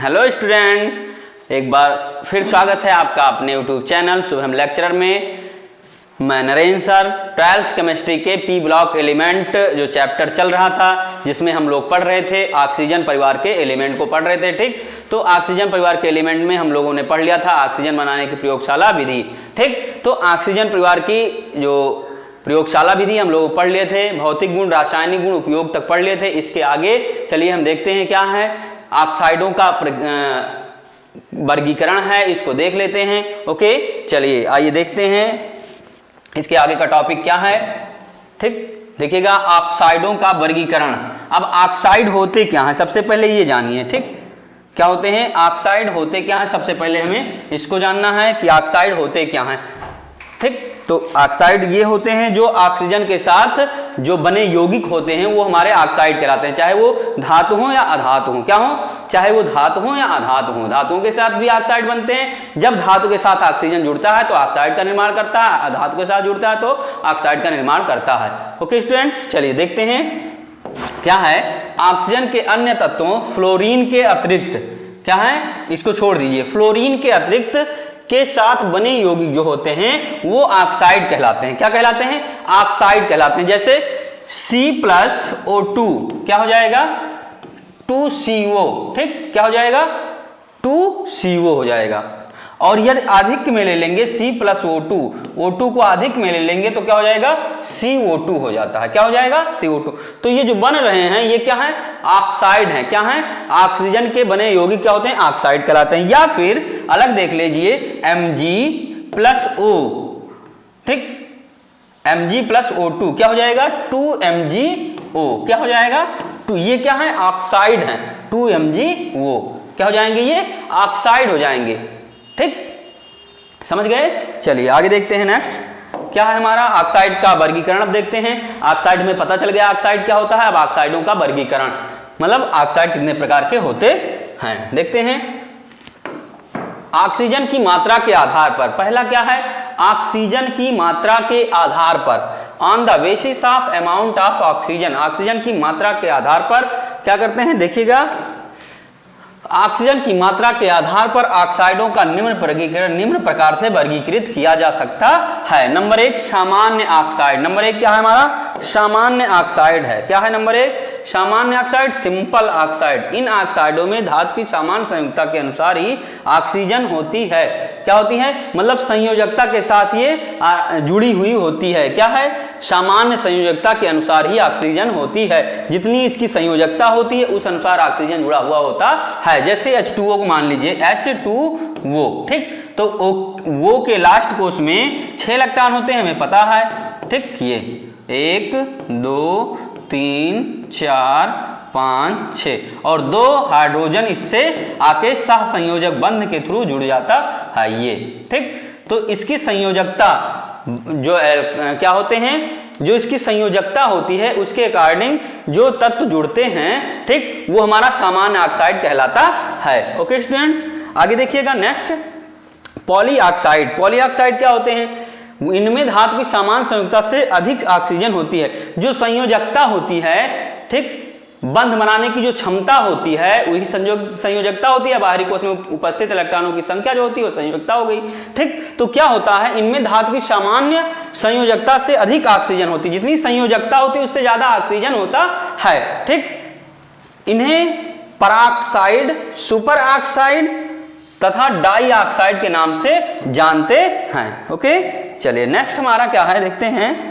Hello student, एक बार फिर स्वागत है आपका अपने यूट्यूब चैनल शुभम लेक्चरर में। मैं नरेंद्र सर 12th केमिस्ट्री के पी ब्लॉक एलिमेंट जो चैप्टर चल रहा था, जिसमें हम लोग पढ़ रहे थे ऑक्सीजन परिवार के एलिमेंट को पढ़ रहे थे। ठीक, तो ऑक्सीजन परिवार के एलिमेंट में हम लोगों ने पढ़ लिया था ऑक्सीजन बनाने की प्रयोगशाला विधि। ठीक, तो ऑक्सीजन परिवार की जो प्रयोगशाला विधि हम लोग पढ़ लिए थे, भौतिक गुण, रासायनिक गुण, उपयोग तक पढ़ लिए थे। इसके आगे चलिए हम देखते हैं क्या है, ऑक्साइडों का वर्गीकरण है, इसको देख लेते हैं। ओके, चलिए आइए देखते हैं इसके आगे का टॉपिक क्या है। ठीक, देखिएगा ऑक्साइडों का वर्गीकरण। अब ऑक्साइड होते क्या हैं, सबसे पहले ये जानिए। ठीक, क्या होते हैं ऑक्साइड, होते क्या हैं, सबसे पहले हमें इसको जानना है कि ऑक्साइड होते क्या हैं। ठीक, तो ऑक्साइड ये होते हैं जो ऑक्सीजन के साथ जो बने यौगिक होते हैं वो हमारे ऑक्साइड कहलाते हैं, चाहे वो धातु हो या अधातु हो। क्या हो, चाहे वो धातु हो या अधातु हो। धातुओं के साथ भी ऑक्साइड बनते हैं। जब धातु के साथ ऑक्सीजन जुड़ता है तो ऑक्साइड का निर्माण करता है, अधातु के साथ जुड़ता है तो ऑक्साइड का निर्माण करता है। ओके स्टूडेंट्स, चलिए देखते हैं क्या है ऑक्सीजन के अन्य तत्वों फ्लोरीन के अतिरिक्त। क्या है, इसको छोड़ दीजिए, फ्लोरीन के अतिरिक्त के साथ बने यौगिक जो होते हैं वो ऑक्साइड कहलाते हैं। क्या कहलाते हैं, ऑक्साइड कहलाते हैं। जैसे C+O2 क्या हो जाएगा, 2CO। ठीक, क्या हो जाएगा, 2CO हो जाएगा। और यदि अधिक में ले लेंगे C+O2, O2 को अधिक में ले लेंगे तो क्या हो जाएगा, CO2 हो जाता है। क्या हो जाएगा, CO2। तो ये जो बन रहे हैं ये क्या है, ऑक्साइड है। क्या है, ऑक्सीजन के बने यौगिक क्या होते हैं, ऑक्साइड कहलाते हैं। या फिर अलग देख लीजिए Mg+O। ठीक, Mg+O2 क्या हो जाएगा, 2MgO। क्या हो जाएगा, ये क्या है, ऑक्साइड है। 2MgO क्या हो जाएंगे, ये ऑक्साइड हो जाएंगे। ठीक, समझ गए। चलिए आगे देखते हैं नेक्स्ट क्या है हमारा ऑक्साइड का वर्गीकरण। अब देखते हैं, ऑक्साइड में पता चल गया ऑक्साइड क्या होता है। अब ऑक्साइडों का वर्गीकरण मतलब ऑक्साइड कितने प्रकार के होते हैं, देखते हैं। ऑक्सीजन की मात्रा के आधार पर, पहला क्या है, ऑक्सीजन की मात्रा के आधार पर, on the basis of amount of oxygen. Oxygen की मात्रा के आधार पर क्या करते हैं, देखिएगा ऑक्सीजन की मात्रा के आधार पर ऑक्साइडों का निम्न प्रकार से वर्गीकृत किया जा सकता है। नंबर 1 सामान्य ऑक्साइड। नंबर 1 क्या है हमारा, सामान्य ऑक्साइड है। क्या है नंबर 1, सामान्य ऑक्साइड, सिंपल ऑक्साइड। इन ऑक्साइडों में धातु की सामान्य संयोजकता के अनुसार ही ऑक्सीजन होती है। क्या होती है, मतलब संयोजकता के साथ ये जुड़ी हुई होती है। क्या है, सामान्य संयोजकता के अनुसार ही ऑक्सीजन होती है। जितनी इसकी संयोजकता होती है उस अनुसार ऑक्सीजन जुड़ा हुआ होता है। जैसे H2O को मान लीजिए H2O। ठीक, तो वो के लास्ट कोष में 6 इलेक्ट्रॉन होते हैं, हमें पता है। ठीक, ये 1 2 3 4 5 6 और 2 हाइड्रोजन इससे आके सह संयोजक बंध के थ्रू जुड़ जाता है ये। ठीक, तो इसकी संयोजकता जो क्या होते हैं, जो इसकी संयोजकता होती है उसके अकॉर्डिंग जो तत्व जुड़ते हैं, ठीक, वो हमारा सामान्य ऑक्साइड कहलाता है। ओके स्टूडेंट्स, आगे देखिएगा नेक्स्ट पॉलीऑक्साइड। पॉलीऑक्साइड क्या होते हैं, इनमें धातु की सामान्य संयोजकता से अधिक ऑक्सीजन होती है। जो संयोजकता होती है, ठीक, बंध बनाने की जो क्षमता होती है वही संयोजकता होती है। बाहरी कोश में उपस्थित इलेक्ट्रॉनों की संख्या जो होती है वो संयोजकता हो गई। ठीक, तो क्या होता है, इनमें धातु की सामान्य संयोजकता से अधिक ऑक्सीजन होती है। जितनी संयोजकता होती है उससे ज्यादा ऑक्सीजन होता है। ठीक, इन्हें पराक्साइड, सुपर ऑक्साइड तथा डाई ऑक्साइड के नाम से जानते हैं। ओके, चलिए नेक्स्ट हमारा क्या है देखते हैं,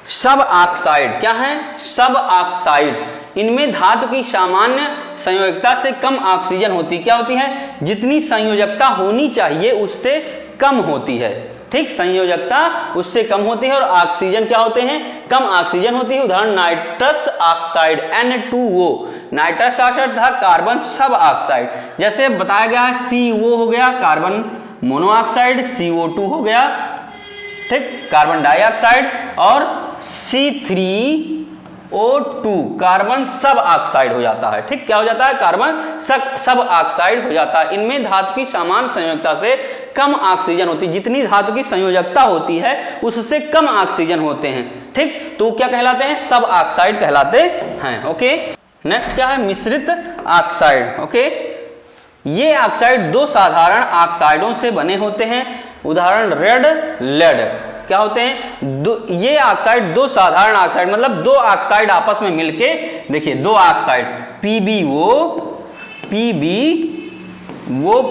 सब ऑक्साइड। क्या है, सब ऑक्साइड। इनमें धातु की सामान्य संयोजकता से कम ऑक्सीजन होती। क्या होती है, जितनी संयोजकता होनी चाहिए उससे कम होती है। ठीक, संयोजकता उससे कम होती है और ऑक्सीजन क्या होते हैं, कम ऑक्सीजन होती है। उदाहरण nitrous oxide N2O, nitrous oxide तथा कार्बन सब ऑक्साइड। जैसे बताया गया है CO हो गया कार्बन मोनोऑक्साइड, CO2 हो गया, ठीक, कार्बन डाइऑक्साइड, और C3O2 कार्बन सब ऑक्साइड हो जाता है। ठीक, क्या हो जाता है, कार्बन सब ऑक्साइड हो जाता है। इनमें धातु की सामान्य संयोजकता से कम ऑक्सीजन होती है। जितनी धातु की संयोजकता होती है उससे कम ऑक्सीजन होते हैं। ठीक, तो क्या कहलाते हैं, सब ऑक्साइड कहलाते हैं। ओके, नेक्स्ट क्या है, मिश्रित ऑक्साइड। ओके, ये ऑक्साइड दो साधारण ऑक्साइडों से बने होते हैं। उदाहरण रेड लेड। क्या होते हैं, ये ऑक्साइड दो साधारण ऑक्साइड, मतलब दो ऑक्साइड आपस में मिलके, देखिए दो ऑक्साइड PbO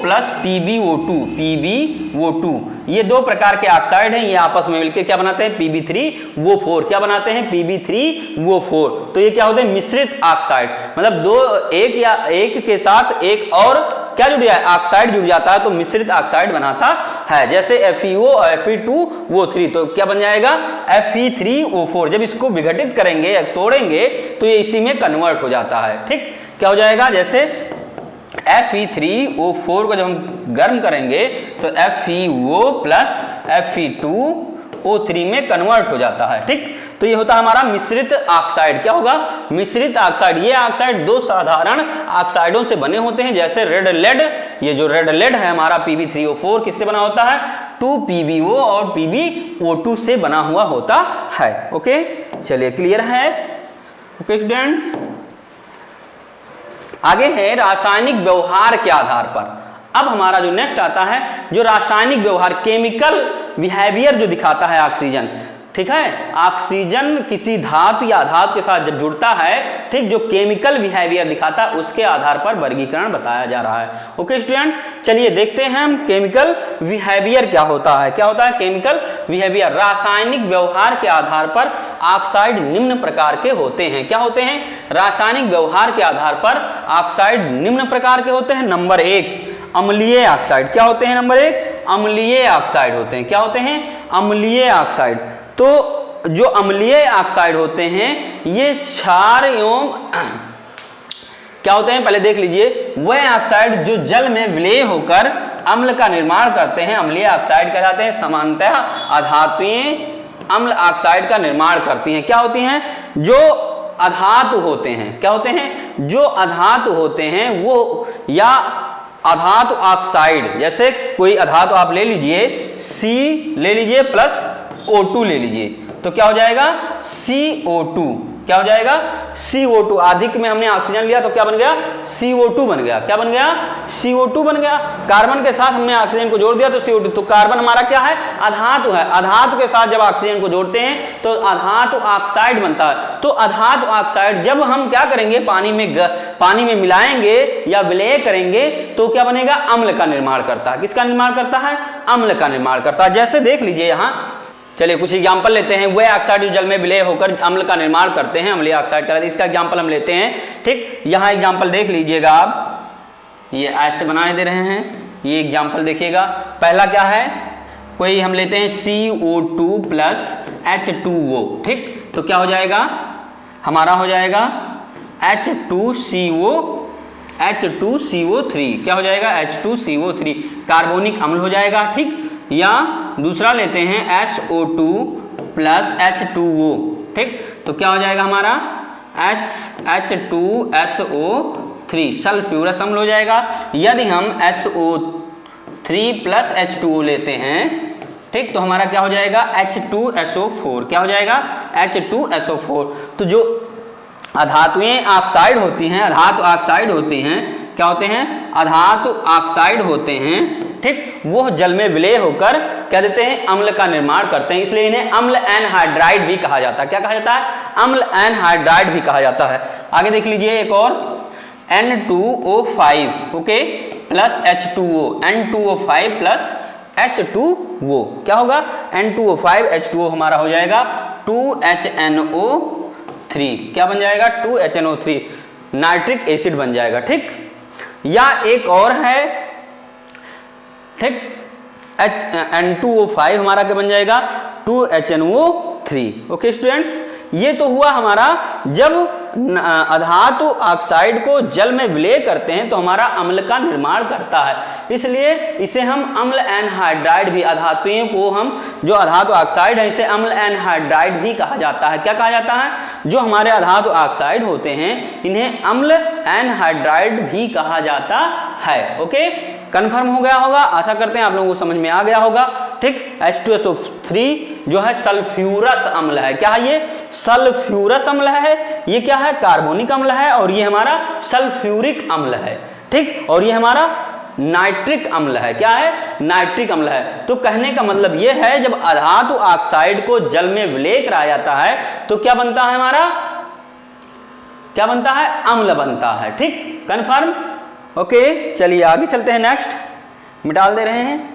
प्लस PbO2, ये दो प्रकार के ऑक्साइड हैं, ये आपस में मिलके क्या बनाते हैं, Pb3O4। क्या बनाते हैं, Pb3O4। तो ये क्या होते हैं, मिश्रित ऑक्साइड, मतलब दो, एक या एक के साथ एक और क्या जुड़ जाए, ऑक्साइड जुड़ जाता है तो मिश्रित ऑक्साइड बनाता है। जैसे FeO और Fe2O3, तो क्या बन जाएगा, Fe3O4। जब इसको विघटित करेंगे या तोड़ेंगे तो ये इसी में कन्वर्ट हो जाता है। ठीक, क्या हो जाएगा, जैसे Fe3O4 को जब हम गर्म करेंगे तो FeO प्लस Fe2O3 में कन्वर्ट हो जाता है। ठीक, तो ये होता है हमारा मिश्रित ऑक्साइड। क्या होगा, मिश्रित ऑक्साइड। ये ऑक्साइड दो साधारण ऑक्साइडों से बने होते हैं, जैसे रेड लेड। ये जो रेड लेड है हमारा Pb3O4 किससे बना होता है, 2PbO और PbO2 से बना हुआ होता है। ओके, चलिए क्लियर है। ओके स्टूडेंट्स, आगे है रासायनिक व्यवहार के आधार पर। अब हमारा जो नेक्स्ट आता है, जो रासायनिक व्यवहार, केमिकल बिहेवियर जो दिखाता है ऑक्सीजन। ठीक है, ऑक्सीजन किसी धातु या अधातु के साथ जब जुड़ता है, ठीक, जो केमिकल बिहेवियर दिखाता है उसके आधार पर वर्गीकरण बताया जा रहा है। ओके स्टूडेंट्स, चलिए देखते हैं हम केमिकल बिहेवियर क्या होता है। क्या होता है केमिकल बिहेवियर, रासायनिक व्यवहार के आधार पर ऑक्साइड निम्न प्रकार के होते हैं। क्या होते हैं, रासायनिक व्यवहार के आधार पर ऑक्साइड निम्न प्रकार के होते हैं। नंबर 1 अम्लीय ऑक्साइड। क्या होते हैं, नंबर 1 अम्लीय ऑक्साइड होते हैं। क्या होते हैं, अम्लीय ऑक्साइड। तो जो अम्लीय ऑक्साइड होते हैं ये क्षार एवं क्या होते हैं, पहले देख लीजिए, वह ऑक्साइड जो जल में विलय होकर अम्ल का निर्माण करते हैं, अम्लीय ऑक्साइड कहलाते हैं। सामान्यतः अधातुएं अम्ल ऑक्साइड का निर्माण करती हैं। क्या होती हैं, जो अधातु होते हैं। क्या होते हैं, जो अधातु होते हैं वो, या अधातु ऑक्साइड, जैसे कोई अधातु आप ले लीजिए, C ले लीजिए प्लस O2 ले लीजिए, तो क्या हो जाएगा, CO2। क्या हो जाएगा, CO2। अधिक में हमने ऑक्सीजन लिया तो क्या बन गया, CO2 बन गया। क्या बन गया, CO2 बन गया। कार्बन के साथ हमने ऑक्सीजन को जोड़ दिया तो CO2। तो कार्बन हमारा क्या है, अधातु है। अधातु के साथ जब ऑक्सीजन को जोड़ते हैं तो अधातु ऑक्साइड बनता है। तो अधातु ऑक्साइड जब हम क्या करेंगे, पानी में मिलाएंगे या विलय करेंगे तो क्या बनेगा, अम्ल का निर्माण करता है। किसका निर्माण करता है, अम्ल का निर्माण करता है। जैसे देख लीजिए यहाँ, चलिए कुछ एग्जाम्पल लेते हैं। वह ऑक्साइड जो जल में विलय होकर अम्ल का निर्माण करते हैं, अम्लीय ऑक्साइड कहलाते हैं। इसका एग्जाम्पल हम लेते हैं। ठीक, यहाँ एग्जाम्पल देख लीजिएगा आप, ये ऐसे बनाए दे रहे हैं, ये एग्जाम्पल देखिएगा। पहला क्या है, कोई हम लेते हैं CO2 प्लस H2O। ठीक, तो क्या हो जाएगा, हमारा हो जाएगा H2CO3। क्या हो जाएगा, H2CO3 कार्बोनिक अम्ल हो जाएगा। ठीक, या दूसरा लेते हैं SO2 प्लस H2O। ठीक, तो क्या हो जाएगा हमारा H2SO3 सल्फ्यूरस अम्ल हो जाएगा। यदि हम SO3 प्लस H2O लेते हैं, ठीक, तो हमारा क्या हो जाएगा, H2SO4। क्या हो जाएगा, H2SO4। तो जो अधातुएं ऑक्साइड होती हैं, अधातु ऑक्साइड होती हैं, क्या होते हैं, अधातु ऑक्साइड होते हैं। ठीक, वो जल में विलय होकर क्या देते हैं, अम्ल का निर्माण करते हैं। इसलिए इन्हें अम्ल एनहाइड्राइड भी कहा जाता है। क्या कहा जाता है, अम्ल एनहाइड्राइड भी कहा जाता है। आगे देख लीजिए एक और, N2O5 okay plus H2O, N2O5 plus H2O। क्या होगा, N2O5 H2O हमारा हो जाएगा 2HNO3। क्या बन जाएगा, 2HNO3 नाइट्रिक एसिड बन जाएगा। ठीक, या एक और है, ठीक, N2O5 हमारा क्या बन जाएगा, 2HNO3। ओके स्टूडेंट्स, ये तो हुआ हमारा जब अधातु ऑक्साइड को जल में विलय करते हैं तो हमारा अम्ल का निर्माण करता है। इसलिए इसे हम अम्ल एनहाइड्राइड भी, अधातुओं को हम जो अधातु ऑक्साइड है इसे अम्ल एनहाइड्राइड भी कहा जाता है। क्या कहा जाता है, जो हमारे अधातु ऑक्साइड होते हैं इन्हें अम्ल एनहाइड्राइड भी कहा जाता है। ओके, कंफर्म हो गया होगा, आशा करते हैं आप लोगों को समझ में आ गया होगा। ठीक। H2SO3 जो है सल्फ्यूरस अम्ल है। क्या है ये? सल्फ्यूरस अम्ल है। ये क्या है? कार्बोनिक अम्ल है। और ये हमारा सल्फ्यूरिक अम्ल है, ठीक। और ये हमारा नाइट्रिक अम्ल है। क्या है? नाइट्रिक अम्ल है। तो कहने का मतलब ये है जब अधातु ऑक्साइड को जल में विलय कराया जाता है तो क्या बनता है हमारा? क्या बनता है? अम्ल बनता है, ठीक। कंफर्म? ओके, चलिए आगे चलते हैं। नेक्स्ट मिटाल दे रहे हैं।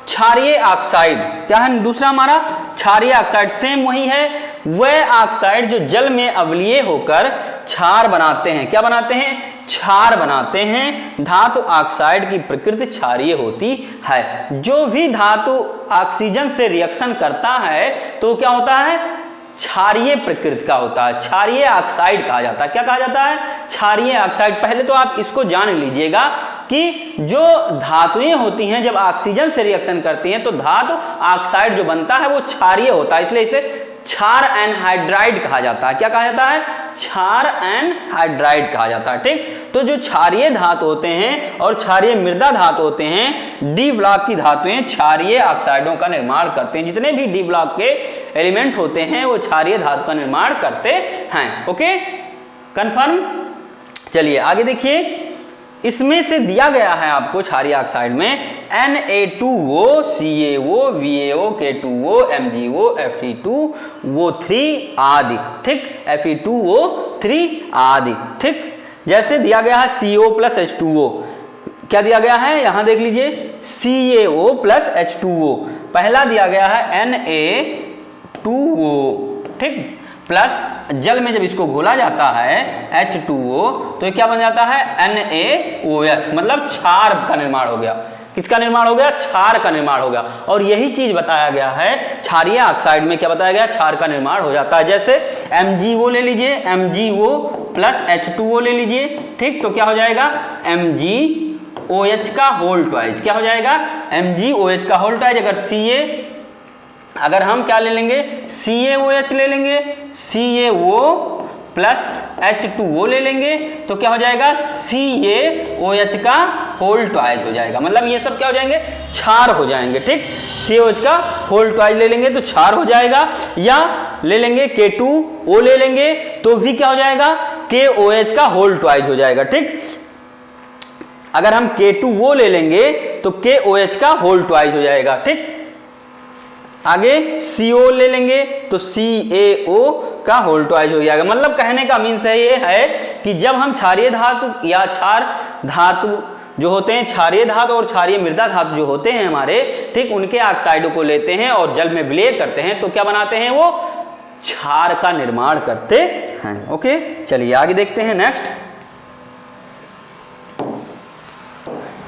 क्षारीय ऑक्साइड क्या है? दूसरा हमारा क्षारीय ऑक्साइड सेम वही है, वह ऑक्साइड जो जल में अवलीय होकर क्षार बनाते हैं। क्या बनाते हैं? क्षार बनाते हैं। धातु ऑक्साइड की प्रकृति क्षारीय होती है। जो भी धातु ऑक्सीजन से रिएक्शन करता है तो क्या होता है? क्षारीय प्रकृति का होता है, क्षारीय ऑक्साइड कहा जाता है। क्या कहा जाता है? क्षारीय ऑक्साइड। पहले तो आप इसको जान लीजिएगा कि जो धातुएं होती हैं जब ऑक्सीजन से रिएक्शन करती हैं तो धातु ऑक्साइड जो बनता है वो क्षारीय होता है, इसलिए इसे क्षार एनहाइड्राइड कहा जाता है। क्या कहा जाता है? क्षार एनहाइड्राइड कहा जाता है, ठीक। तो जो क्षारीय धातु होते हैं और क्षारीय मृदा धातु होते हैं, डी ब्लॉक की धातुएं क्षारीय ऑक्साइडों का निर्माण करते हैं। जितने भी डी ब्लॉक के एलिमेंट होते हैं वो क्षारीय धातु का निर्माण करते हैं। Okay, confirm? चलिए आगे देखिए। इसमें से दिया गया है आपको क्षारीय ऑक्साइड में Na2O, CaO, VaO, K2O, MgO, Fe2O3 आदि, ठीक। Fe2O3 आदि, ठीक। जैसे दिया गया है CO प्लस H2O। क्या दिया गया है? यहां देख लीजिए CaO प्लस H2O। पहला दिया गया है Na2O, ठीक। प्लस जल में जब इसको घोला जाता है H2O तो ये क्या बन जाता है? NaOH, मतलब क्षार का निर्माण हो गया। किसका निर्माण हो गया? क्षार का निर्माण हो गया। और यही चीज बताया गया है क्षारीय ऑक्साइड में। क्या बताया गया? क्षार का निर्माण हो जाता है। जैसे MgO ले लीजिए, MgO प्लस H2O ले लीजिए, ठीक। तो क्या हो जाएगा? MgOH का होल ट्वाइस। क्या हो जाएगा? MgOH का होल ट्वाइस। अगर हम क्या ले लेंगे? CaOH ले लेंगे, CaO प्लस H2O ले लेंगे तो क्या हो जाएगा? CaOH का होल ट्वाइस हो जाएगा। मतलब ये सब क्या हो जाएंगे? क्षार हो जाएंगे, ठीक। CaOH का होल ट्वाइस ले लेंगे तो क्षार हो जाएगा। या ले लेंगे K2O ले लेंगे तो भी क्या हो जाएगा? KOH का होल ट्वाइस हो जाएगा, ठीक। अगर हम K2O ले लेंगे तो KOH का होल ट्वाइस हो जाएगा, ठीक। आगे CO ले लेंगे तो CaO का होल ट्वाइस हो जाएगा। मतलब कहने का मीन्स ये है कि जब हम क्षारीय धातु या क्षार धातु जो होते हैं, क्षारीय धातु और क्षारीय मृदा धातु जो होते हैं हमारे, ठीक, उनके ऑक्साइडों को लेते हैं और जल में विलय करते हैं तो क्या बनाते हैं? वो क्षार का निर्माण करते हैं। ओके, चलिए आगे देखते हैं। नेक्स्ट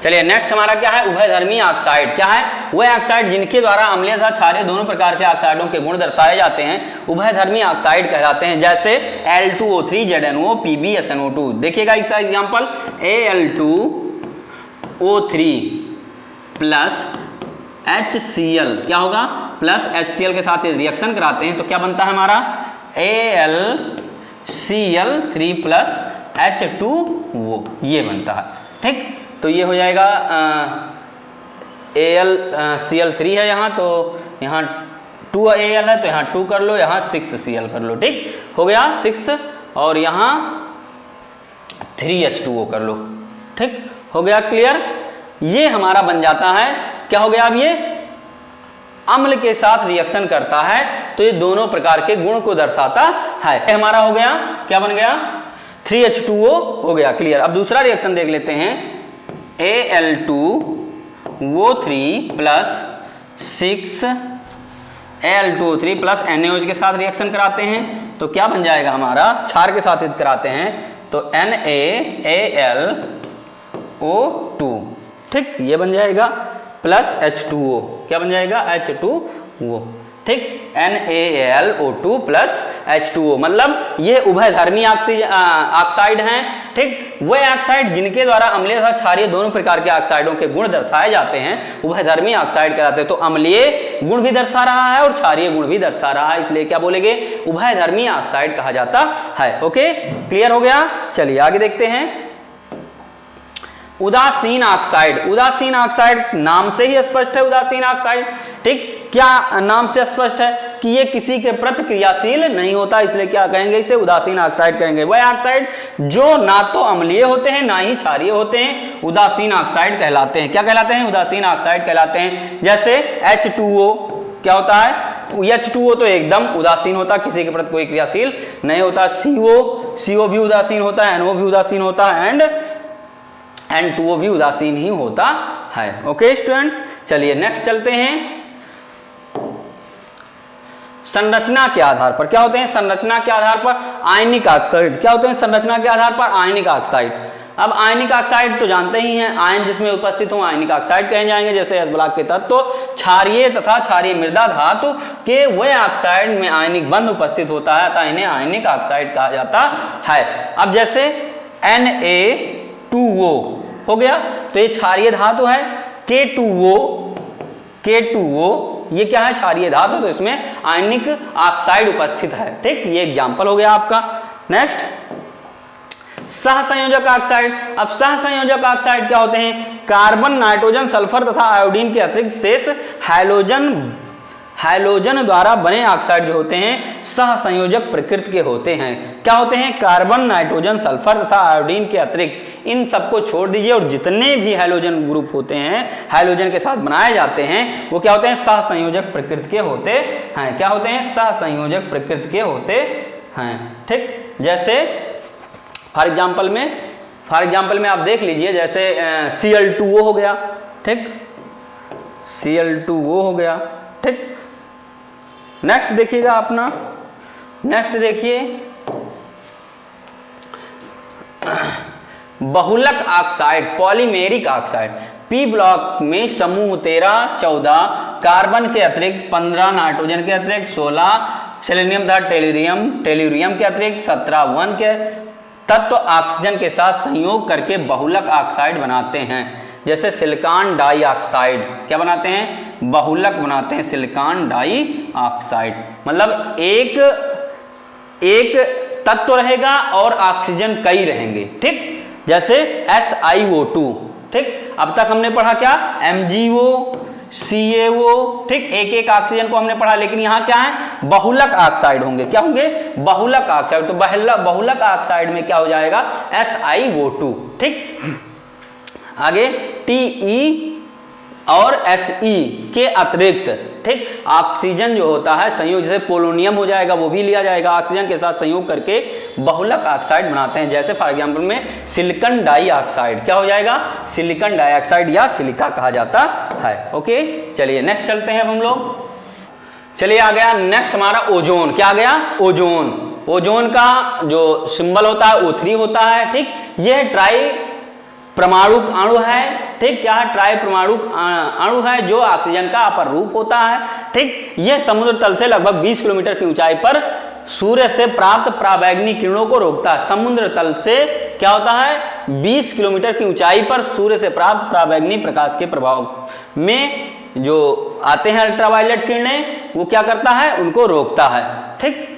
चलिए नेक्स्ट हमारा क्या है? उभयधर्मी ऑक्साइड। क्या है? वह ऑक्साइड जिनके द्वारा अम्लीय तथा क्षारीय दोनों प्रकार के ऑक्साइडों के गुण दर्शाए जाते हैं उभयधर्मी ऑक्साइड कहलाते हैं। जैसे Al2O3 ZnO PbSnO2। देखिएगा इसका एग्जांपल, Al2O3 प्लस HCl क्या होगा? प्लस HCl के साथ रिएक्शन कराते हैं तो क्या बनता है हमारा? AlCl3 प्लस H2O, ये बनता है, ठीक। तो ये हो जाएगा AlCl3 है यहाँ, तो यहाँ 2Al है तो यहाँ 2 कर लो, यहाँ 6Cl कर लो, ठीक हो गया 6, और यहाँ 3H2O कर लो, ठीक हो गया। क्लियर? ये हमारा बन जाता है। क्या हो गया? अब ये अम्ल के साथ रिएक्शन करता है तो ये दोनों प्रकार के गुण को दर्शाता है। ये हमारा हो गया, क्या बन गया? 3H2O हो गया। क्लियर? अब दूसरा रिएक्शन देख लेते हैं। Al2O3 plus 6Al2O3 plus NaOH के साथ रिएक्शन कराते हैं तो क्या बन जाएगा हमारा? क्षार के साथ कराते हैं तो NaAlO2, ठीक, ये बन जाएगा प्लस H2O। क्या बन जाएगा? H2O, ठीक। NaAlO2 प्लस H2O, मतलब ये उभयधर्मी ऑक्साइड हैं, ठीक। वह ऑक्साइड जिनके द्वारा अम्लीय तथा क्षारीय दोनों प्रकार के ऑक्साइडों के गुण दर्शाए जाते हैं उभयधर्मी ऑक्साइड कहलाते हैं। तो अम्लीय गुण भी दर्शा रहा है और क्षारीय गुण भी दर्शा रहा है, इसलिए क्या बोलेंगे? उभयधर्मी ऑक्साइड कहा जाता है। ओके, क्लियर हो गया? चलिए आगे देखते हैं। उदासीन ऑक्साइड, उदासीन ऑक्साइड नाम से ही स्पष्ट है उदासीन ऑक्साइड, ठीक। क्या नाम से स्पष्ट है कि ये किसी के प्रति क्रियाशील नहीं होता, इसलिए क्या कहेंगे, इसे उदासीन ऑक्साइड कहेंगे। वह ऑक्साइड जो ना तो अम्लीय होते हैं ना ही क्षारीय होते हैं, उदासीन ऑक्साइड कहलाते हैं। क्या कहलाते हैं, उदासीन ऑक्साइड कहलाते हैं। जैसे H2O क्या होता है, H2O तो एकदम उदासीन होता, किसी के प्रति कोई क्रियाशील नहीं होता। CO भी उदासीन होता है, NO भी उदासीन होता है, एंड N2O भी उदासीन ही होता है। ओके स्टूडेंट्स, चलिए नेक्स्ट चलते हैं। संरचना के आधार पर क्या होते हैं, संरचना के आधार पर आयनिक ऑक्साइड क्या होते हैं, संरचना के आधार पर आयनिक ऑक्साइड। अब आयनिक ऑक्साइड तो जानते ही हैं, आयन जिसमें उपस्थित हो आयनिक ऑक्साइड कहे जाएंगे। जैसे एस ब्लॉक के तत्व, क्षारीय तथा क्षारीय मृदा धातु के वह ऑक्साइड में आयनिक बंध उपस्थित होता है, अतः इन्हें आयनिक ऑक्साइड कहा जाता है। अब जैसे Na2O हो गया, तो ये क्षारीय धातु है। K2O ये क्या है, क्षारीय धातु, तो इसमें आयनिक ऑक्साइड उपस्थित है, ठीक। ये एग्जांपल हो गया आपका। नेक्स्ट, सहसंयोजक ऑक्साइड। अब सहसंयोजक ऑक्साइड क्या होते हैं, कार्बन, नाइट्रोजन, सल्फर तथा आयोडीन के अतिरिक्त शेष हैलोजन द्वारा बने ऑक्साइड जो होते हैं सहसंयोजक प्रकृति के होते हैं। क्या होते हैं, कार्बन, नाइट्रोजन, सल्फर तथा आयोडीन के अतिरिक्त इन सबको छोड़ दीजिए और जितने भी हैलोजन ग्रुप होते हैं, हैलोजन के साथ बनाए जाते हैं, वो क्या होते हैं, सहसंयोजक प्रकृति के होते हैं। क्या होते हैं, सहसंयोजक प्रकृति के होते हैं, ठीक। जैसे फॉर एग्जाम्पल में आप देख लीजिए, जैसे Cl2O हो गया, ठीक, Cl2O हो गया, ठीक। नेक्स्ट देखिएगा अपना, नेक्स्ट देखिए बहुलक oxide, polymeric oxide. P block में समूह 13, 14 कार्बन के अतिरिक्त 15 नाइट्रोजन के अतिरिक्त 16 सेलेनियम तथा टेलुरियम के अतिरिक्त 17 वन के तत्व ऑक्सीजन के साथ संयोग करके बहुलक ऑक्साइड बनाते हैं। जैसे सिलिकॉन डाइऑक्साइड क्या बनाते हैं, बहुलक बनाते हैं सिलिकॉन डाइऑक्साइड। मतलब एक तत्व रहेगा और ऑक्सीजन कई रहेंगे, ठीक। जैसे SiO2, ठीक। अब तक हमने पढ़ा क्या, MgO, CaO, ठीक, एक एक ऑक्सीजन को हमने पढ़ा, लेकिन यहाँ क्या है, बहुलक ऑक्साइड होंगे। क्या होंगे, बहुलक ऑक्साइड। तो बहुलक ऑक्साइड में क्या हो जाएगा, SiO2, ठीक। आगे Te और Se के अतिरिक्त, ठीक, ऑक्सीजन जो होता है संयोग, जैसे पोलोनियम हो जाएगा, वो भी लिया जाएगा, ऑक्सीजन के साथ संयोग करके बहुलक ऑक्साइड बनाते हैं। जैसे फॉर एग्जांपल में सिलिकॉन डाइऑक्साइड क्या हो जाएगा, सिलिकॉन डाइऑक्साइड या सिलिका कहा जाता है। ओके, चलिए नेक्स्ट चलते हैं अब हम लोग। चलिए आ गया नेक्स्ट हमारा ओजोन। क्या आ गया, ओजोन का जो सिंबल होता है O3 होता है, ठीक। यह ट्राई परमाणुक अणु है, ठीक। क्या है, ट्राई परमाणुक अणु है जो ऑक्सीजन का अपर रूप होता है, ठीक। यह समुद्र तल से लगभग 20 किलोमीटर की ऊंचाई पर सूर्य से प्राप्त पराबैंगनी किरणों को रोकता है। समुद्र तल से क्या होता है, 20 किलोमीटर की ऊंचाई पर सूर्य से प्राप्त पराबैंगनी प्रकाश के प्रभाव में जो आते हैं अल्ट्रावायलेट किरणें, वो क्या करता है, उनको रोकता है, ठीक।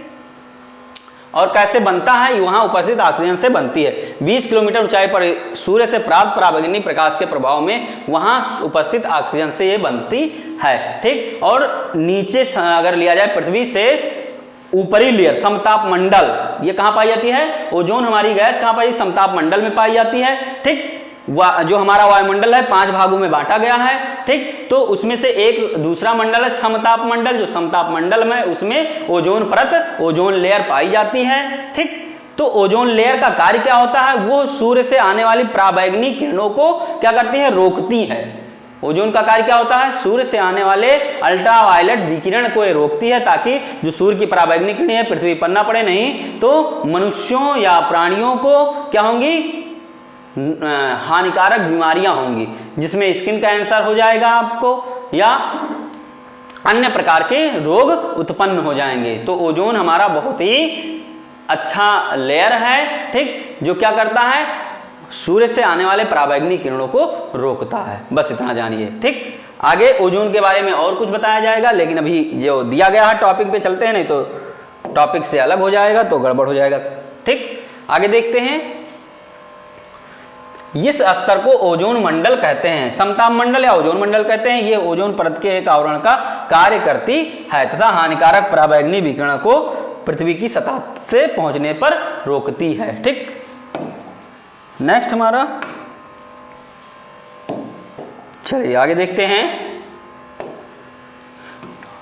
और कैसे बनता है, वहां उपस्थित ऑक्सीजन से बनती है। 20 किलोमीटर ऊंचाई पर सूर्य से प्राप्त पराबैंगनी प्रकाश के प्रभाव में वहां उपस्थित ऑक्सीजन से ये बनती है, ठीक। और नीचे अगर लिया जाए पृथ्वी से ऊपरी लेयर समताप मंडल, ये कहां पाई जाती है, ओजोन हमारी गैस कहां पाई, समताप मंडल में पाई जाती है, ठीक। जो हमारा वायुमंडल है 5 भागों में बांटा गया है, ठीक। तो उसमें से एक दूसरा मंडल है समताप मंडल, जो समताप मंडल में उसमें ओजोन परत, ओजोन लेयर पाई जाती है, ठीक। तो ओजोन लेयर का कार्य क्या होता है, वो सूर्य से आने वाली पराबैंगनी किरणों को क्या करती है, रोकती है। ओजोन का कार्य क्या होता है, सूर्य से आने वाले अल्ट्रावायलेट विकिरण को रोकती है, ताकि जो सूर्य की पराबैंगनी किरणें पृथ्वी पर ना पड़े, नहीं तो मनुष्यों या प्राणियों को क्या होंगी, हानिकारक बीमारियां होंगी, जिसमें स्किन कैंसर हो जाएगा आपको या अन्य प्रकार के रोग उत्पन्न हो जाएंगे। तो ओजोन हमारा बहुत ही अच्छा लेयर है, ठीक, जो क्या करता है, सूर्य से आने वाले पराबैंगनी किरणों को रोकता है। बस इतना जानिए, ठीक। आगे ओजोन के बारे में और कुछ बताया जाएगा, लेकिन अभी जो दिया गया है टॉपिक पे चलते हैं, नहीं तो टॉपिक से अलग हो जाएगा तो गड़बड़ हो जाएगा, ठीक। आगे देखते हैं इस स्तर को ओजोन मंडल कहते हैं, समताप मंडल या ओजोन मंडल कहते हैं। ये ओजोन परत के एक आवरण का कार्य करती है तथा हानिकारक पराबैंगनी विकिरण को पृथ्वी की सतह से पहुंचने पर रोकती है। ठीक, नेक्स्ट हमारा, चलिए आगे देखते हैं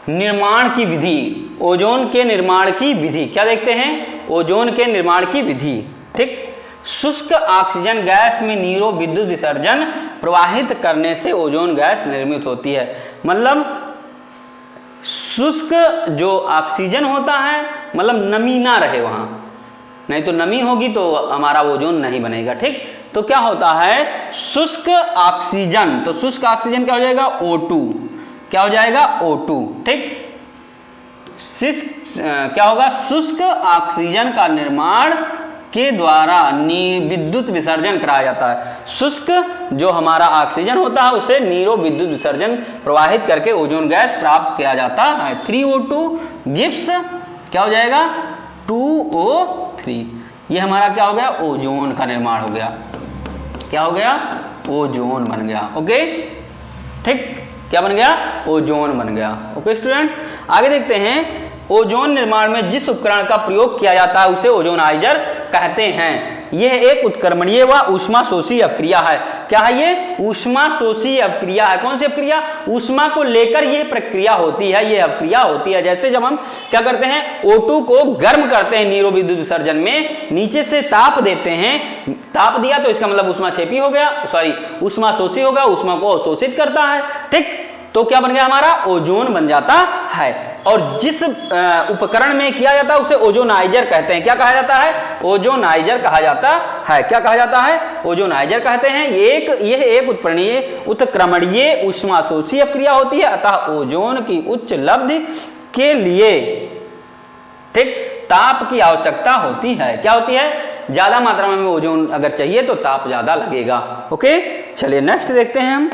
निर्माण की विधि, ओजोन के निर्माण की विधि। क्या देखते हैं? ओजोन के निर्माण की विधि। ठीक, शुष्क ऑक्सीजन गैस में नीरो विद्युत विसर्जन प्रवाहित करने से ओजोन गैस निर्मित होती है। मतलब शुष्क जो ऑक्सीजन होता है, मतलब नमी ना रहे वहां, नहीं तो नमी होगी तो हमारा ओजोन नहीं बनेगा। ठीक, तो क्या होता है शुष्क ऑक्सीजन, तो शुष्क ऑक्सीजन क्या हो जाएगा O2, क्या हो जाएगा O2। ठीक, क्या होगा शुष्क ऑक्सीजन का निर्माण के द्वारा विद्युत विसर्जन कराया जाता है। शुष्क जो हमारा ऑक्सीजन होता है उसे नीरो विद्युत विसर्जन प्रवाहित करके ओजोन गैस प्राप्त किया जाता है। 3O2 गिव्स क्या हो जाएगा 2O3। ये हमारा क्या हो गया ओजोन का निर्माण हो गया। क्या हो गया ओजोन बन गया। ओके, ठीक, क्या बन गया ओजोन बन गया। ओके स्टूडेंट्स, आगे देखते हैं ओजोन निर्माण में जिस उपकरण का प्रयोग किया जाता है उसे ओजोनाइजर कहते हैं। यह एक उत्क्रमणीय व ऊष्माशोषी अपक्रिया है। क्या है ये ऊष्माशोषी अपक्रिया है। कौन सी अपक्रिया? ऊष्मा को लेकर यह प्रक्रिया होती है, यह अपक्रिया होती है। जैसे जब हम क्या करते हैं O2 को गर्म करते हैं नीरो विद्युत विसर्जन में, नीचे से ताप देते हैं, ताप दिया तो इसका मतलब ऊष्माक्षेपी हो गया, सॉरी ऊष्माशोषी होगा, ऊष्मा को अवशोषित करता है। ठीक, तो क्या बन गया हमारा ओजोन बन जाता है। और जिस उपकरण में किया जाता है उसे ओजोनाइजर कहते हैं। क्या कहा जाता है ओजोनाइजर कहा जाता है। क्या कहा जाता है ओजोनाइजर कहते हैं। यह एक उत्क्रमणीय ऊष्माशोषी अपक्रिया होती है, अतः ओजोन की उच्च लब्धि के लिए ठीक ताप की आवश्यकता होती है। क्या होती है? ज्यादा मात्रा में ओजोन अगर चाहिए तो ताप ज्यादा लगेगा। ओके, चलिए नेक्स्ट देखते हैं हम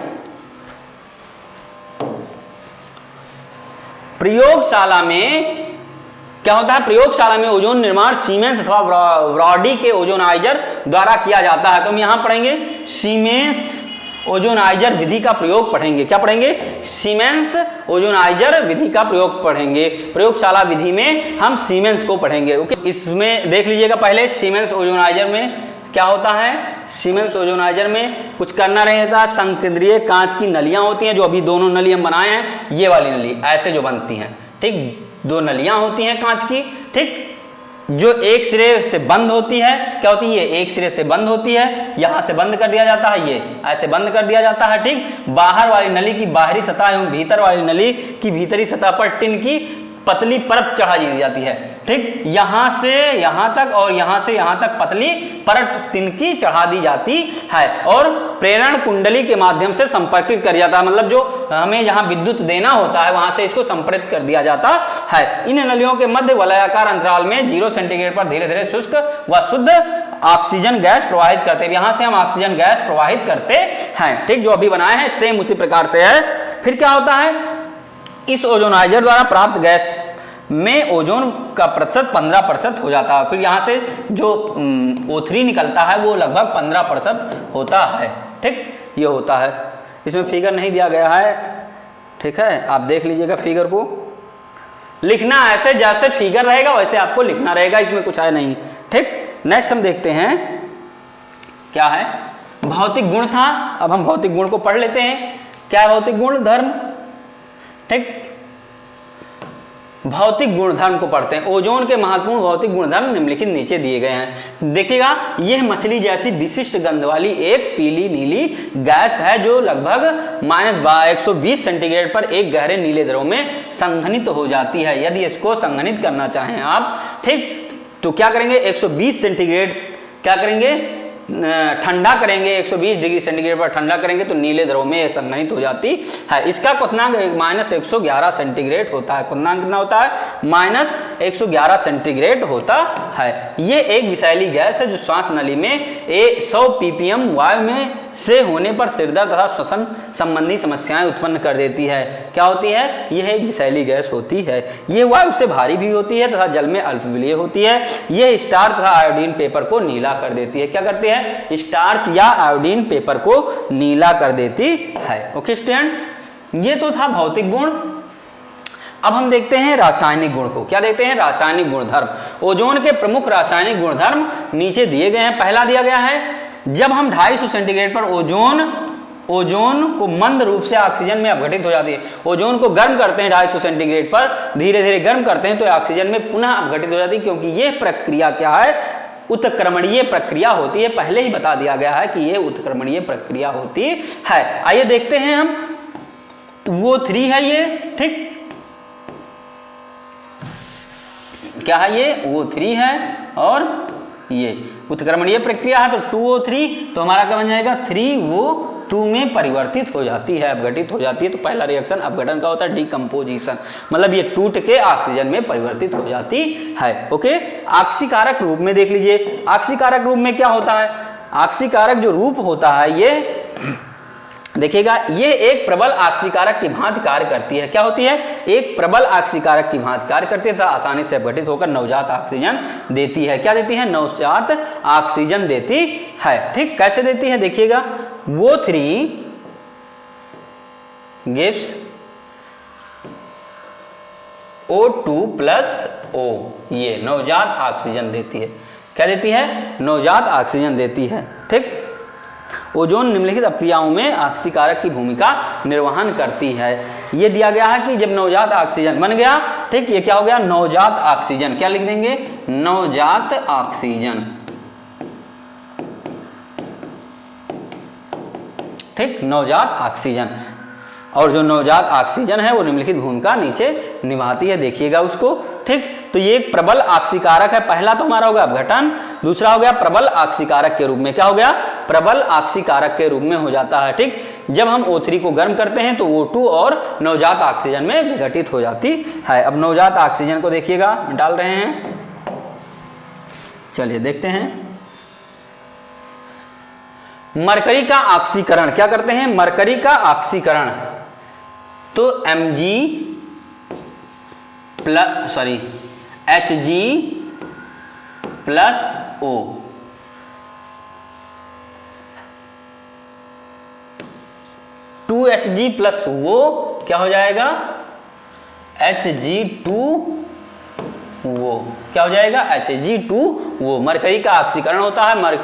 प्रयोगशाला में क्या होता है। प्रयोगशाला में ओजोन निर्माण सीमेंस अथवा ब्रॉडी के ओजोनाइजर द्वारा किया जाता है। तो हम यहां पढ़ेंगे सीमेंस ओजोनाइजर विधि का प्रयोग पढ़ेंगे। क्या पढ़ेंगे? सीमेंस ओजोनाइजर विधि का प्रयोग पढ़ेंगे। प्रयोगशाला विधि में हम सीमेंस को पढ़ेंगे। ओके, इसमें देख लीजिएगा पहले सीमेंस ओजोनाइजर में क्या होता है। सीमेंस ओजोनाइजर में कुछ करना रहता है, संकेंद्रीय कांच की नलियां होती हैं, जो अभी दोनों नली हम बनाए हैं, ये वाली नली ऐसे जो बनती हैं। ठीक, दो नलियां होती हैं कांच की, ठीक, जो एक सिरे से बंद होती है। क्या होती है? ये एक सिरे से बंद होती है, यहां से बंद कर दिया जाता है, ये ऐसे बंद कर दिया जाता है। ठीक, बाहर वाली नली की बाहरी सतह एवं भीतर वाली नली की भीतरी सतह पर टिन की पतली परत चढ़ा दी जाती है। ठीक, यहां से यहां तक और यहां से यहां तक पतली परत तिनकी चढ़ा दी जाती है और प्रेरण कुंडली के माध्यम से संपर्कित कर जाता है। मतलब जो हमें जहां विद्युत देना होता है वहां से इसको संप्रेरित कर दिया जाता है। इन नलियों के मध्य वलयाकार अंतराल में 0 सेंटीग्रेड पर धीरे धीरे शुष्क व शुद्ध ऑक्सीजन गैस प्रवाहित करते हैं। यहां से हम ऑक्सीजन गैस प्रवाहित करते हैं। ठीक, जो अभी बनाए हैं सेम उसी प्रकार से है। फिर क्या होता है, इस ओजोनाइजर द्वारा प्राप्त गैस में ओजोन का प्रतिशत 15% हो जाता है। फिर यहाँ से जो O3 निकलता है वो लगभग 15% होता है। ठीक, ये होता है। इसमें फिगर नहीं दिया गया है, ठीक है, आप देख लीजिएगा फिगर को। लिखना ऐसे जैसे फिगर रहेगा वैसे आपको लिखना रहेगा, इसमें कुछ है नहीं। ठीक, नेक्स्ट हम देखते हैं क्या है भौतिक गुण था। अब हम भौतिक गुण को पढ़ लेते हैं। क्या है भौतिक गुण? धर्म। ठीक, भौतिक गुणधर्म को पढ़ते हैं। ओजोन के महत्वपूर्ण भौतिक गुणधर्म निम्नलिखित नीचे दिए गए हैं। देखिएगा, यह मछली जैसी विशिष्ट गंध वाली एक पीली नीली गैस है जो लगभग -120 सेंटीग्रेड पर एक गहरे नीले द्रव में संघनित हो जाती है। यदि इसको संघनित करना चाहें आप, ठीक, तो क्या करेंगे 120 सेंटीग्रेड क्या करेंगे ठंडा करेंगे, 120 डिग्री सेंटीग्रेड पर ठंडा करेंगे तो नीले द्रव में संघनित हो जाती है। इसका क्वथनांक -111 सेंटीग्रेड होता है। क्वथनांक कितना होता है? -111 सेंटीग्रेड होता है। ये एक विषैली गैस है जो श्वास नली में 100 ppm वायु में से होने पर सिरदर्द तथा श्वसन संबंधी समस्याएं उत्पन्न कर देती है। क्या होती है? यह एक विषैली गैस होती है। ये वायु से भारी भी होती है तथा जल में अल्पविलीय होती है। यह स्टार्च तथा आयोडीन पेपर को नीला कर देती है। क्या करती है? स्टार्च या आयोडीन पेपर को नीला कर देती है। ओके स्टूडेंट्स, ये तो था भौतिक गुण। अब हम देखते हैं रासायनिक गुण को। क्या देखते हैं? रासायनिक गुणधर्म। ओजोन के प्रमुख रासायनिक गुणधर्म नीचे दिए गए हैं। पहला दिया गया है, जब हम 250 सेंटीग्रेड पर ओजोन को मंद रूप से ऑक्सीजन में अपघटित हो जाती है। ओजोन को गर्म करते हैं 250 सेंटीग्रेड पर, धीरे धीरे गर्म करते हैं तो ऑक्सीजन में पुनः अपघटित हो जाती है, क्योंकि यह प्रक्रिया क्या है? उत्क्रमणीय प्रक्रिया होती है। पहले ही बता दिया गया है कि यह उत्क्रमणीय प्रक्रिया होती है। आइए देखते हैं हम, O3 है ये, ठीक, क्या है ये? O3 है और ये उत्क्रमणीय प्रक्रिया है तो 2O3, तो हमारा क्या बन जाएगा? 3O2 में परिवर्तित हो जाती है, अपघटित हो जाती है। तो पहला रिएक्शन अपघटन का होता है, डिकम्पोजिशन, मतलब ये टूट के ऑक्सीजन में परिवर्तित हो जाती है। ओके, ऑक्सीकारक रूप में देख लीजिए। ऑक्सीकारक रूप में क्या होता है? ऑक्सीकारक जो रूप होता है ये देखिएगा, ये एक प्रबल ऑक्सीकारक की भांति कार्य करती है। क्या होती है? एक प्रबल ऑक्सीकारक की भांति कार्य करती है तथा आसानी से अपघटित होकर नवजात ऑक्सीजन देती है। क्या देती है? नवजात ऑक्सीजन देती है। ठीक, कैसे देती है? देखिएगा, O3 gives O2 plus O, ये नवजात ऑक्सीजन देती है। क्या देती है? नवजात ऑक्सीजन देती है। ठीक, ओजोन निम्नलिखित अपक्रियाओं में ऑक्सीकारक की भूमिका निर्वहन करती है। ये दिया गया है कि जब नवजात ऑक्सीजन बन गया, ठीक, ये क्या हो गया? नवजात ऑक्सीजन। क्या लिख देंगे? नवजात ऑक्सीजन। ठीक, नवजात ऑक्सीजन। और जो नवजात ऑक्सीजन है वो निम्नलिखित भूमिका नीचे निभाती है, देखिएगा उसको। ठीक, तो ये एक प्रबल ऑक्सीकारक है। पहला तो हमारा हो गया अपघटन, दूसरा हो गया प्रबल ऑक्सीकारक के रूप में। क्या हो गया? प्रबल ऑक्सीकारक के रूप में हो जाता है। ठीक, जब हम O3 को गर्म करते हैं तो O2 और नवजात ऑक्सीजन में विघटित हो जाती है। अब नवजात ऑक्सीजन को देखिएगा, डाल रहे हैं, चलिए देखते हैं। मरकरी का ऑक्सीकरण, क्या करते हैं? मरकरी का ऑक्सीकरण, तो Mg plus Hg plus O, to Hg plus वो क्या हो जाएगा? Hg2 वो क्या हो जाएगा? Hg2 वो। मरकरी का ऑक्सीकरण होता है।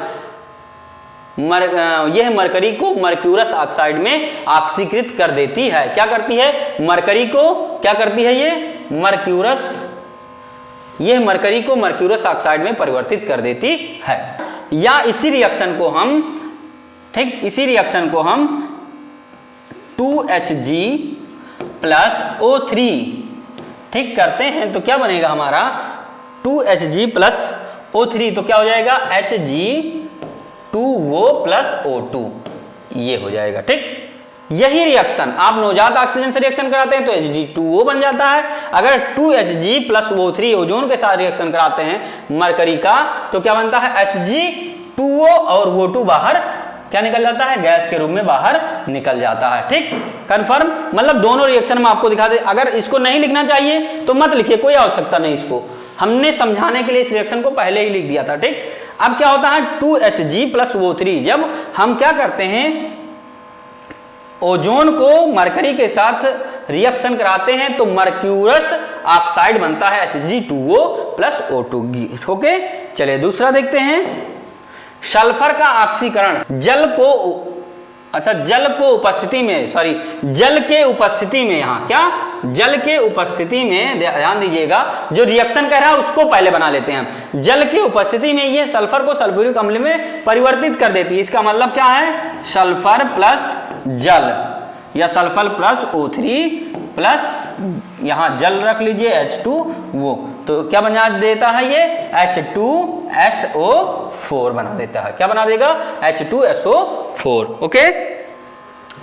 यह मरकरी को मर्क्यूरस ऑक्साइड में ऑक्सीकृत कर देती है। क्या करती है? मरकरी को क्या करती है? यह मरकरी को मर्क्यूरस ऑक्साइड में परिवर्तित कर देती है। या इसी रिएक्शन को हम, ठीक, इसी रिएक्शन को हम 2Hg प्लस O3 ठीक करते हैं तो क्या बनेगा हमारा? 2Hg प्लस O3, तो क्या हो जाएगा? Hg2O प्लस O2, ये हो जाएगा। ठीक, यही रिएक्शन आप नवजात ऑक्सीजन से रिएक्शन कराते हैं तो Hg2O बन जाता है। अगर 2Hg प्लस O3 ओजोन के साथ रिएक्शन कराते हैं मरकरी का तो क्या बनता है? Hg2O और O2 बाहर क्या निकल जाता है? गैस के रूप में बाहर निकल जाता है। ठीक, कंफर्म, मतलब दोनों रिएक्शन में आपको दिखा दे। अगर इसको नहीं लिखना चाहिए तो मत लिखिए, कोई आवश्यकता नहीं, इसको हमने समझाने के लिए इस रिएक्शन को पहले ही लिख दिया था। ठीक, अब क्या होता है? 2Hg प्लस O3, जब हम क्या करते हैं ओजोन को मरकरी के साथ रिएक्शन कराते हैं तो मर्क्यूरस ऑक्साइड बनता है Hg2O प्लस O2। ओके, चलिए दूसरा देखते हैं। सल्फर का ऑक्सीकरण जल के उपस्थिति में, यहाँ क्या? जल के उपस्थिति में, ध्यान दीजिएगा, जो रिएक्शन कर रहा है उसको पहले बना लेते हैं हम। जल के उपस्थिति में ये सल्फर को सल्फ्यूरिक अम्ल में परिवर्तित कर देती है। इसका मतलब क्या है? सल्फर प्लस जल या सल्फर प्लस O3 प्लस यहाँ जल रख लीजिए H2 वो, तो क्या बना देता है? ये H2SO4 बना देता है। क्या बना देगा? H2SO4। ओके,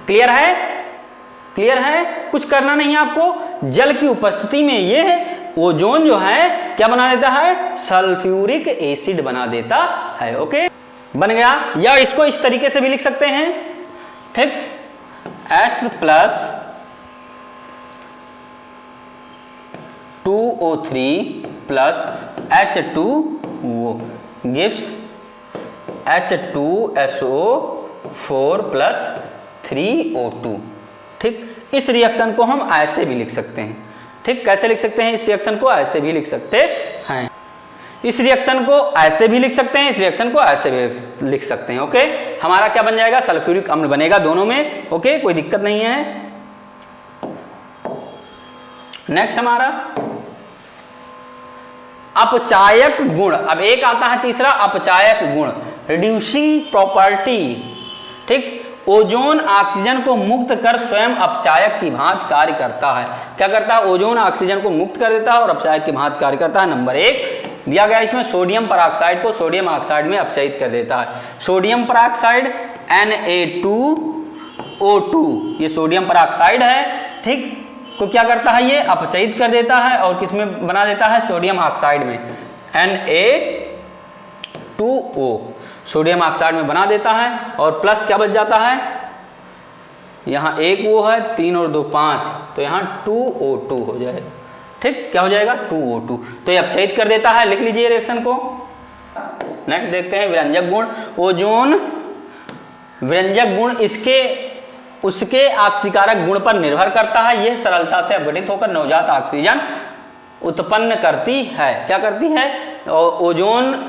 क्लियर है? क्लियर है? कुछ करना नहीं है आपको। जल की उपस्थिति में ये ओजोन जो है क्या बना देता है? सल्फ्यूरिक एसिड बना देता है। ओके, बन गया। या इसको इस तरीके से भी लिख सकते हैं, ठीक, S plus 2O3 plus H2O gives H2SO4 plus 3O2। ठीक, इस रिएक्शन को हम ऐसे भी लिख सकते हैं। ठीक, कैसे लिख सकते हैं इस रिएक्शन को? ऐसे भी लिख सकते हैं। इस रिएक्शन को ऐसे भी लिख सकते हैं, इस रिएक्शन को ऐसे भी लिख सकते हैं। ओके, हमारा क्या बन जाएगा? सल्फ्यूरिक अम्ल बनेगा दोनों में। ओके, कोई दिक्कत नहीं है। नेक्स्ट हमारा अपचायक गुण। अब एक आता है तीसरा, अपचायक गुण, रिड्यूसिंग प्रॉपर्टी। ठीक, ओजोन ऑक्सीजन को मुक्त कर स्वयं अपचायक की भांति कार्य करता है। क्या करता है? ओजोन ऑक्सीजन को मुक्त कर देता है और अपचायक की भांति कार्य करता है। नंबर 1 दिया गया इसमें सोडियम परऑक्साइड को सोडियम ऑक्साइड में अपचयित कर देता है। सोडियम परऑक्साइड Na2O2, ये सोडियम परऑक्साइड है। ठीक, को क्या करता है? ये अपचयित कर देता है और किसमें बना देता है? सोडियम ऑक्साइड में, Na2O, सोडियम ऑक्साइड में बना देता है। और प्लस क्या बच जाता है? यहाँ एक वो है, 3 और 2 5, तो यहाँ 2O2 हो जाएगा। ठीक, क्या हो जाएगा? 2O2। तो ये अपचयित कर देता है। लिख लीजिए रिएक्शन को। नेक्स्ट देखते हैं विरंजक गुण। ओजोन विरंजक गुण उसके ऑक्सीकारक गुण पर निर्भर करता है। यह सरलता से अपघटित होकर नवजात ऑक्सीजन उत्पन्न करती है। क्या करती है? ओजोन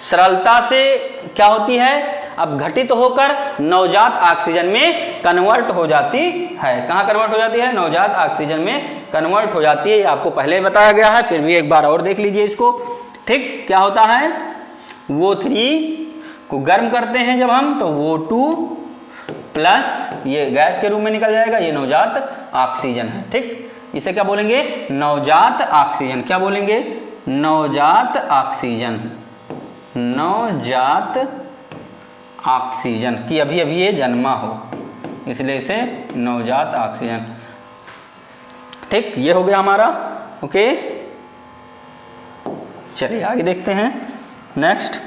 सरलता से क्या होती है? अपघटित होकर नवजात ऑक्सीजन में कन्वर्ट हो जाती है। कहाँ कन्वर्ट हो जाती है? नवजात ऑक्सीजन में कन्वर्ट हो जाती है। आपको पहले बताया गया है, फिर भी एक बार और देख लीजिए इसको। ठीक, क्या होता है? O3 को गर्म करते हैं जब हम, तो O2 प्लस ये गैस के रूप में निकल जाएगा, ये नवजात ऑक्सीजन है। ठीक, इसे क्या बोलेंगे? नवजात ऑक्सीजन। क्या बोलेंगे? नवजात ऑक्सीजन। नवजात ऑक्सीजन की अभी अभी ये जन्मा हो, इसलिए इसे नवजात ऑक्सीजन। ठीक, ये हो गया हमारा। ओके, चलिए आगे देखते हैं। नेक्स्ट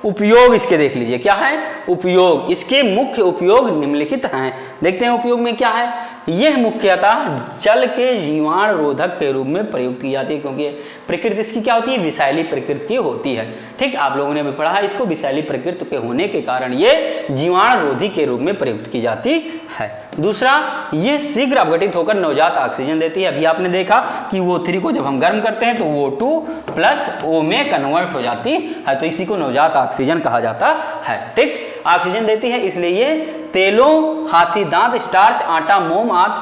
उपयोग इसके देख लीजिए। क्या है उपयोग? इसके मुख्य उपयोग निम्नलिखित हैं। देखते हैं उपयोग में क्या है। यह मुख्यतः जल के जीवाणु रोधक के रूप में प्रयुक्त की जाती है, क्योंकि प्रकृति इसकी क्या होती है? विषैली प्रकृति की होती है। ठीक, आप लोगों ने भी पढ़ा है इसको। विषैली प्रकृति के होने के कारण ये जीवाणु रोधी के रूप में प्रयुक्त की जाती है। दूसरा, ये शीघ्र अपघटित होकर नवजात ऑक्सीजन देती है। अभी आपने देखा कि O3 को जब हम गर्म करते हैं तो O2 प्लस O में कन्वर्ट हो जाती है, तो इसी को नवजात ऑक्सीजन कहा जाता है। ठीक, ऑक्सीजन देती है, इसलिए ये तेलों, हाथी दांत, स्टार्च, आटा, मोम आदि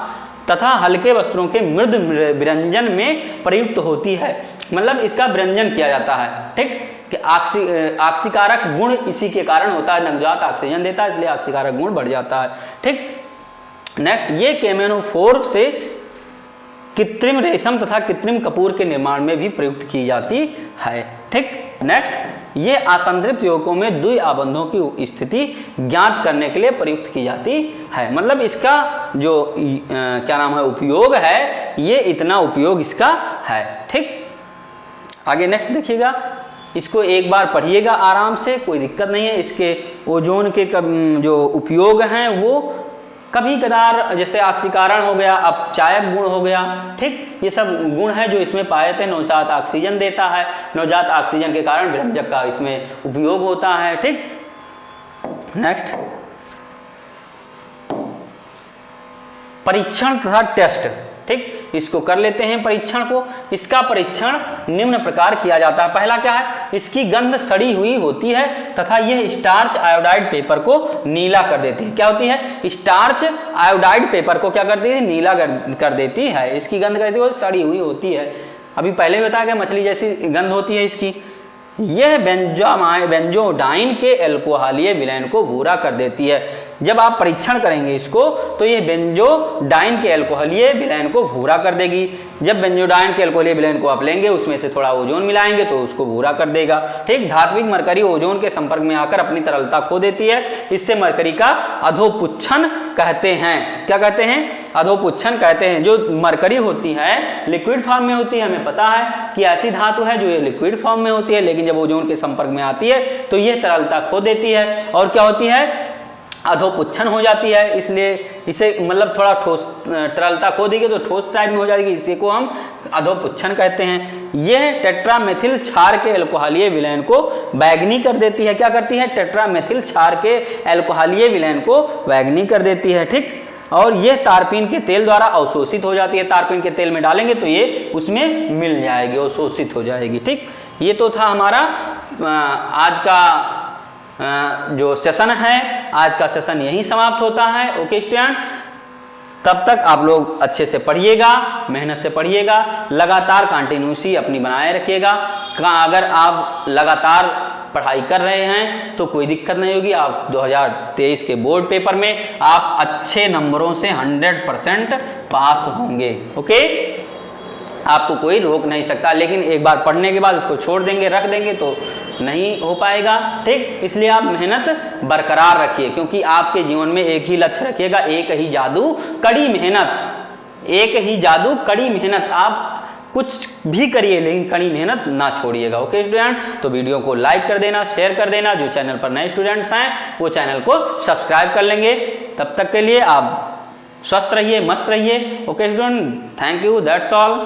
तथा हल्के वस्त्रों के मृद विरंजन में प्रयुक्त होती है। मतलब इसका विरंजन किया जाता है। ठीक, कि ऑक्सीकारक गुण इसी के कारण होता है। नवजात ऑक्सीजन देता है, इसलिए ऑक्सीकारक गुण बढ़ जाता है। ठीक, नेक्स्ट, ये केमेनोफोर से कृत्रिम रेशम तथा कृत्रिम कपूर के निर्माण में भी प्रयुक्त की जाती है। ठीक, नेक्स्ट, ये असंतृप्त यौगिकों में द्वि आबंधों की स्थिति ज्ञात करने के लिए प्रयुक्त की जाती है। मतलब इसका जो क्या नाम है उपयोग है, ये इतना उपयोग इसका है। ठीक, आगे नेक्स्ट देखिएगा। इसको एक बार पढ़िएगा आराम से, कोई दिक्कत नहीं है। इसके ओजोन के जो उपयोग हैं वो कभी कदार, जैसे ऑक्सीकरण हो गया, अपचायक गुण हो गया। ठीक, ये सब गुण है जो इसमें पाए थे। नवजात ऑक्सीजन देता है, नवजात ऑक्सीजन के कारण विरंजक का इसमें उपयोग होता है। ठीक, नेक्स्ट, परीक्षण तथा टेस्ट। ठीक, इसको कर लेते हैं परीक्षण को। इसका परीक्षण निम्न प्रकार किया जाता है। पहला क्या है? इसकी गंध सड़ी हुई होती है तथा यह स्टार्च आयोडाइड पेपर को नीला कर देती है। क्या होती है? स्टार्च आयोडाइड पेपर को क्या करती है? नीला कर देती है। इसकी गंध कहती है सड़ी हुई होती है। अभी पहले बताया गया मछली जैसी गंध होती है इसकी। यह बेंजोडाइन के एल्कोहलीय विलयन को भूरा कर देती है। जब आप परीक्षण करेंगे इसको तो ये बेंजोडाइन के अल्कोहलीय विलयन को भूरा कर देगी। जब बेंजोडाइन के अल्कोहलीय विलयन को आप लेंगे, उसमें से थोड़ा ओजोन मिलाएंगे तो उसको भूरा कर देगा। ठीक, धात्विक मरकरी ओजोन के संपर्क में आकर अपनी तरलता खो देती है, इससे मरकरी का अधोपुच्छन कहते हैं। क्या कहते हैं? अधोपुच्छन कहते हैं। जो मरकरी होती है लिक्विड फॉर्म में होती है, हमें पता है कि ऐसी धातु है जो ये लिक्विड फॉर्म में होती है, लेकिन जब ओजोन के संपर्क में आती है तो यह तरलता खो देती है और क्या होती है? अधोपुच्छन हो जाती है। इसलिए इसे मतलब थोड़ा ठोस तरलता खो देगी तो ठोस टाइप में हो जाएगी, इसी को हम अधोपुच्छन कहते हैं। यह टेट्रामेथिल क्षार के अल्कोहलीय विलयन को बैंगनी कर देती है। क्या करती है? टेट्रामेथिल क्षार के अल्कोहलीय विलयन को बैंगनी कर देती है। ठीक, और यह तारपीन के तेल द्वारा अवशोषित हो जाती है। तारपीन के तेल में डालेंगे तो ये उसमें मिल जाएगी, अवशोषित हो जाएगी। ठीक, ये तो था हमारा आज का जो सेशन है। आज का सेशन यहीं समाप्त होता है। ओके स्टूडेंट्स, तब तक आप लोग अच्छे से पढ़िएगा, मेहनत से पढ़िएगा, लगातार कंटिन्यूसी अपनी बनाए रखिएगा। अगर आप लगातार पढ़ाई कर रहे हैं तो कोई दिक्कत नहीं होगी। आप 2023 के बोर्ड पेपर में आप अच्छे नंबरों से 100% पास होंगे। ओके, आपको कोई रोक नहीं सकता, लेकिन एक बार पढ़ने के बाद उसको छोड़ देंगे, रख देंगे तो नहीं हो पाएगा। ठीक, इसलिए आप मेहनत बरकरार रखिए, क्योंकि आपके जीवन में एक ही लक्ष्य रखिएगा, एक ही जादू कड़ी मेहनत। एक ही जादू कड़ी मेहनत। आप कुछ भी करिए लेकिन कड़ी मेहनत ना छोड़िएगा। ओके स्टूडेंट, तो वीडियो को लाइक कर देना, शेयर कर देना। जो चैनल पर नए स्टूडेंट्स हैं वो चैनल को सब्सक्राइब कर लेंगे। तब तक के लिए आप स्वस्थ रहिए, मस्त रहिए। Okay student, thank you, that's all.